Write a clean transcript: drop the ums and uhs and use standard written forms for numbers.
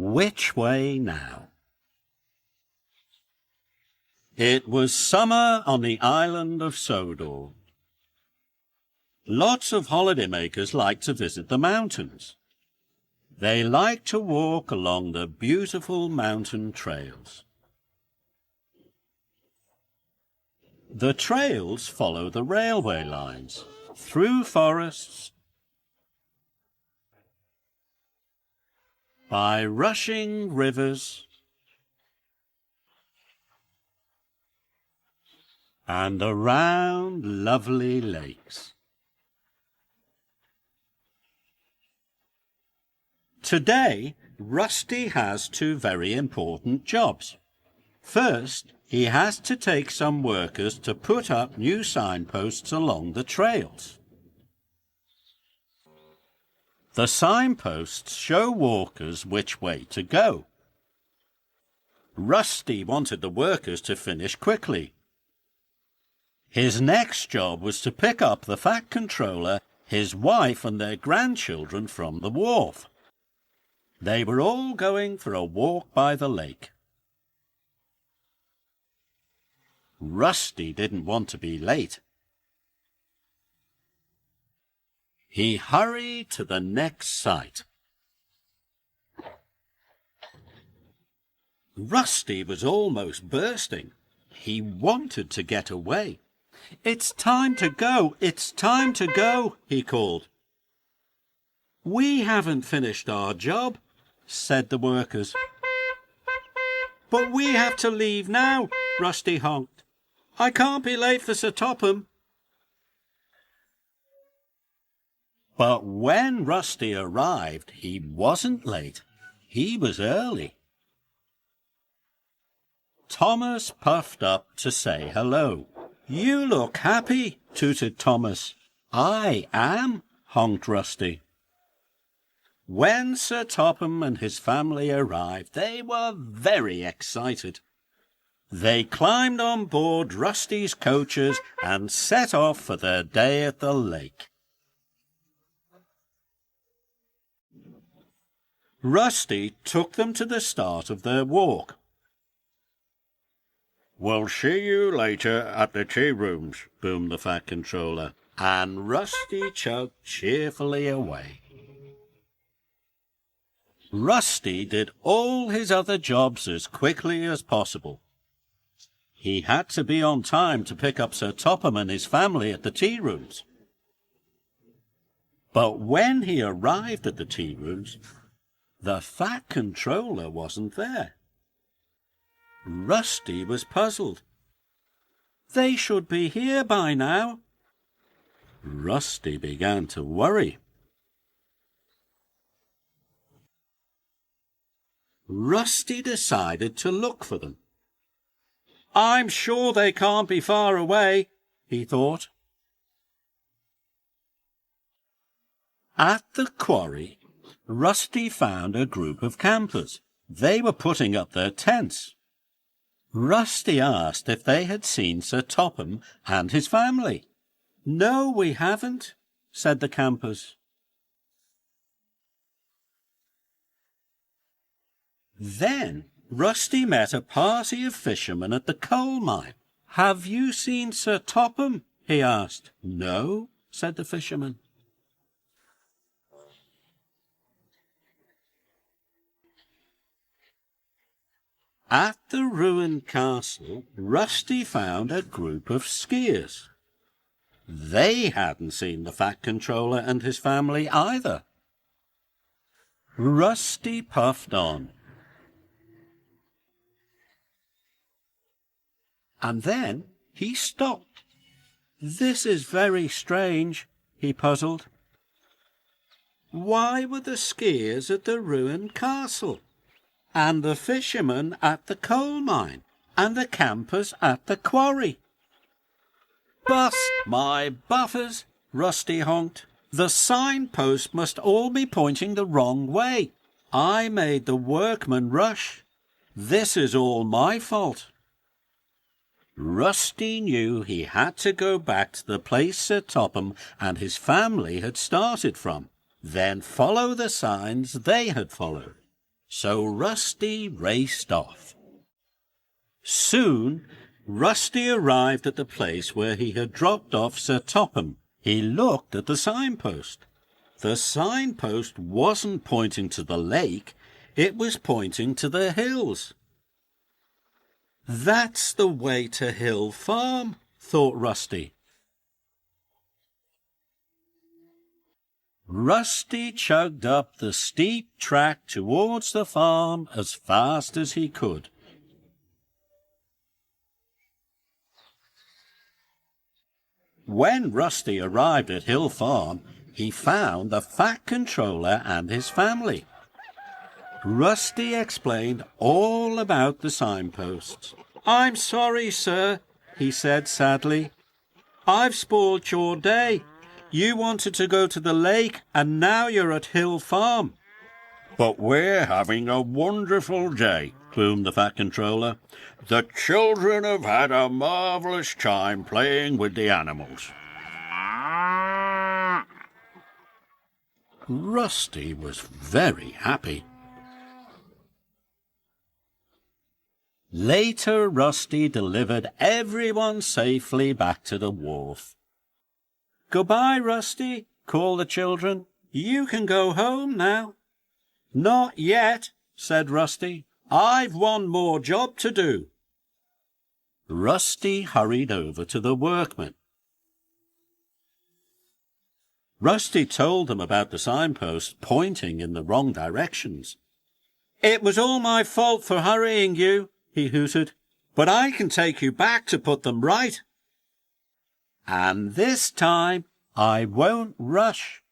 Which way now? It was summer on the island of Sodor. Lots of holidaymakers like to visit the mountains. They like to walk along the beautiful mountain trails. The trails follow the railway lines, through forests, by rushing rivers, and around lovely lakes. Today, Rusty has two very important jobs. First, he has to take some workers to put up new signposts along the trails. The signposts show walkers which way to go. Rusty wanted the workers to finish quickly. His next job was to pick up the Fat Controller, his wife and their grandchildren from the wharf. They were all going for a walk by the lake. Rusty didn't want to be late. He hurried to the next site. Rusty was almost bursting. He wanted to get away. "It's time to go! It's time to go!" he called. "We haven't finished our job," said the workers. "But we have to leave now," Rusty honked. "I can't be late for Sir Topham." But when Rusty arrived, he wasn't late. He was early. Thomas puffed up to say hello. "You look happy," tooted Thomas. "I am," honked Rusty. When Sir Topham and his family arrived, they were very excited. They climbed on board Rusty's coaches and set off for their day at the lake. Rusty took them to the start of their walk. "We'll see you later at the tea rooms," boomed the Fat Controller, and Rusty chugged cheerfully away. Rusty did all his other jobs as quickly as possible. He had to be on time to pick up Sir Topham and his family at the tea rooms. But when he arrived at the tea rooms, the Fat Controller wasn't there. Rusty was puzzled. "They should be here by now." Rusty began to worry. Rusty decided to look for them. "I'm sure they can't be far away," he thought. At the quarry, Rusty found a group of campers. They were putting up their tents. Rusty asked if they had seen Sir Topham and his family. "No, we haven't," said the campers. Then Rusty met a party of fishermen at the coal mine. "Have you seen Sir Topham?" he asked. "No," said the fisherman. At the ruined castle, Rusty found a group of skiers. They hadn't seen the Fat Controller and his family either. Rusty puffed on. And then he stopped. "This is very strange," he puzzled. Why were the skiers at the ruined castle, and the fishermen at the coal mine, and the campers at the quarry? "Bust my buffers," Rusty honked. "The signpost must all be pointing the wrong way. I made the workmen rush. This is all my fault." Rusty knew he had to go back to the place Sir Topham and his family had started from, then follow the signs they had followed. So Rusty raced off. Soon, Rusty arrived at the place where he had dropped off Sir Topham. He looked at the signpost. The signpost wasn't pointing to the lake, it was pointing to the hills. That's the way to Hill Farm, thought Rusty. Rusty chugged up the steep track towards the farm as fast as he could. When Rusty arrived at Hill Farm, he found the Fat Controller and his family. Rusty explained all about the signposts. "I'm sorry, sir," he said sadly. "I've spoiled your day. You wanted to go to the lake, and now you're at Hill Farm." "But we're having a wonderful day," boomed the Fat Controller. "The children have had a marvellous time playing with the animals." Rusty was very happy. Later, Rusty delivered everyone safely back to the wharf. "Goodbye, Rusty," called the children. "You can go home now." "Not yet," said Rusty. "I've one more job to do." Rusty hurried over to the workmen. Rusty told them about the signposts pointing in the wrong directions. "It was all my fault for hurrying you," he hooted, "but I can take you back to put them right. And this time I won't rush,"